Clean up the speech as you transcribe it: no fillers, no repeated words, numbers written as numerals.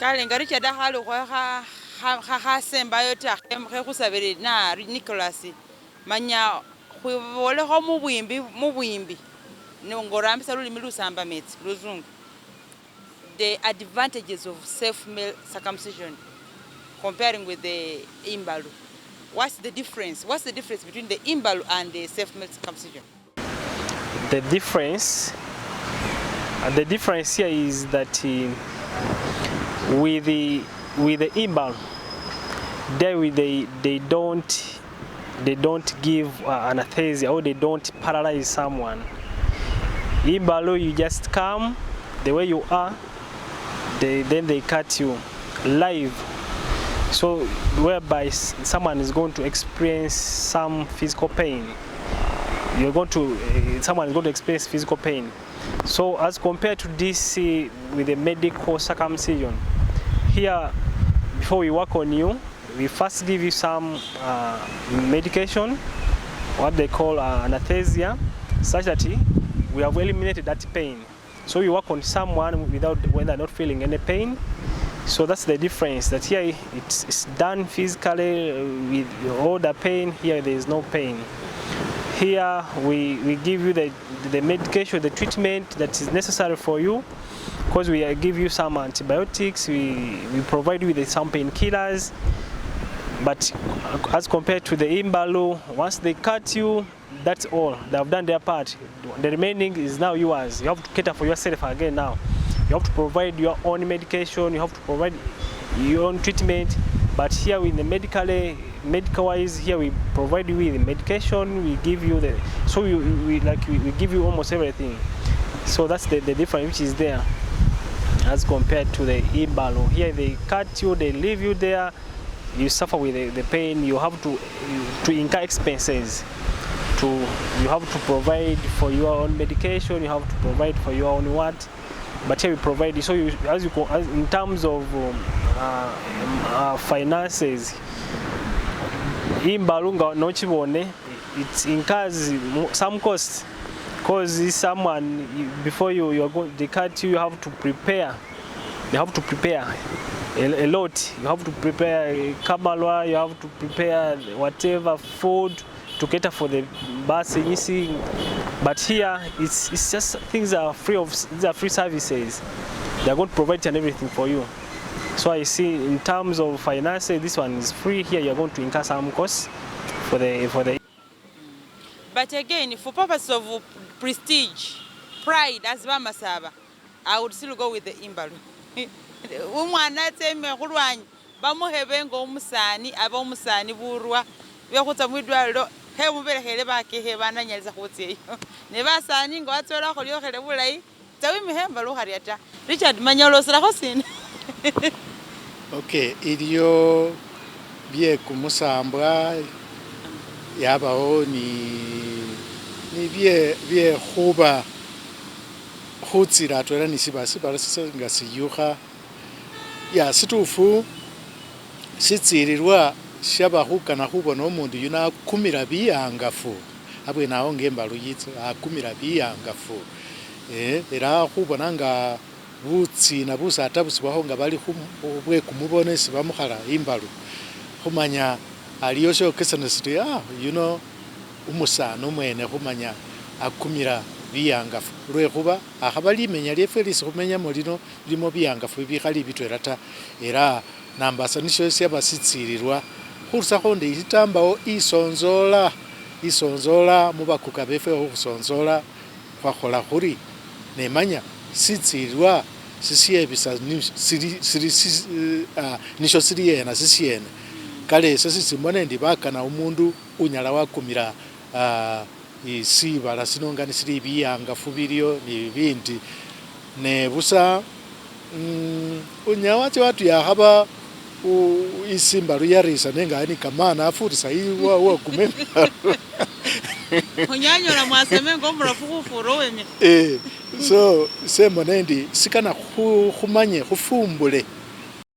kale ngari chada halo kwa ha semba yota he kusabiri na Nicholas manya khwibole ho mubwimbi ngorambisa lulimi lusamba metsi luzungu. The advantages of self-male circumcision comparing with the Imbalu. What's the difference? What's the difference between the Imbalu and the self-male circumcision? The difference here is that with the Imbalu, they don't give anesthesia, or they don't paralyze someone. Imbalu, you just come the way you are, then they cut you live. So whereby someone is going to experience some physical pain. Someone is going to experience physical pain. So as compared to this with the medical circumcision, here before we work on you, we first give you some medication, what they call anesthesia, such that we have eliminated that pain. So we work on someone when they're not feeling any pain. So that's the difference, that here it's done physically with all the pain. Here there is no pain. Here we give you the medication, the treatment that is necessary for you, because we give you some antibiotics, we provide you with some painkillers. But as compared to the Imbalu, once they cut you, that's all. They have done their part. The remaining is now yours. You have to cater for yourself again now. You have to provide your own medication, you have to provide your own treatment. But here in the medical wise, here we provide you with the medication, we give you we give you almost everything. So that's the difference which is there as compared to the Imbalu. Here they cut you, they leave you there, you suffer with the pain, you have to incur expenses. You have to provide for your own medication, you have to provide for your own what. But here we provide, so in terms of finances, Imbalu no chibone, it incurs some costs, because someone before they cut you, you have to prepare. You have to prepare a lot. You have to prepare kamalwa, you have to prepare whatever food to cater for the bus, you see. But here it's just these are free services. They are going to provide and everything for you. So I see in terms of finances, this one is free. Here you are going to incur some costs for the. But again, for purpose of prestige, pride as Bamasaba, I would still go with the Imbalu. Umwana teme kulwanyi bamuhebengo umusani abamusani burwa byakuta mwidwaliro he mubere hele bake he bananyaliza khutseyo ne basani ngo atsola kholiyo khele bulayi tawi mihemba lo khariata Richard Manyolo sira khosini. Okay, iliyo bye kumusambwa yabaho ni bye khuba khutsira twela ni sibasi nga siyukha ya situfu sitsirirwa shabakhukana khubona omundu yuno akumira biyangafu abwe nawo ng'Imbalu yitso akumira biyangafu era khubona nga butsina busata busibwaho nga bali bwe kumubonesi bamukhala Imbalu khumanya aliyo shokesana siti yuno umusana umwene khumanya akumira biyangafu lwekhuba akhaba limenya lyefwe lisi khumenyamo lino limo biyangafu bikhali bitwela ta era nambasa nisho syabasitsirirwa khurusakho ndi itambawo isonzola mubakuka befwe khusonzola khwakhola khuri nemanya sitsirirwa sisiebisa nisho sili yena sisiene kale eso sisimone ndi bakana umundu unyala wakumira isibala sinonga nisili biyangafu biliyo ni bibindi ne busa unyawache watu yakhaba Imbalu yarisa nenga ni kamana afurisa iwa kumema onyanyola mwaseme ngo murafukufuro wemye so semone ndi sikana khumanye khufumbule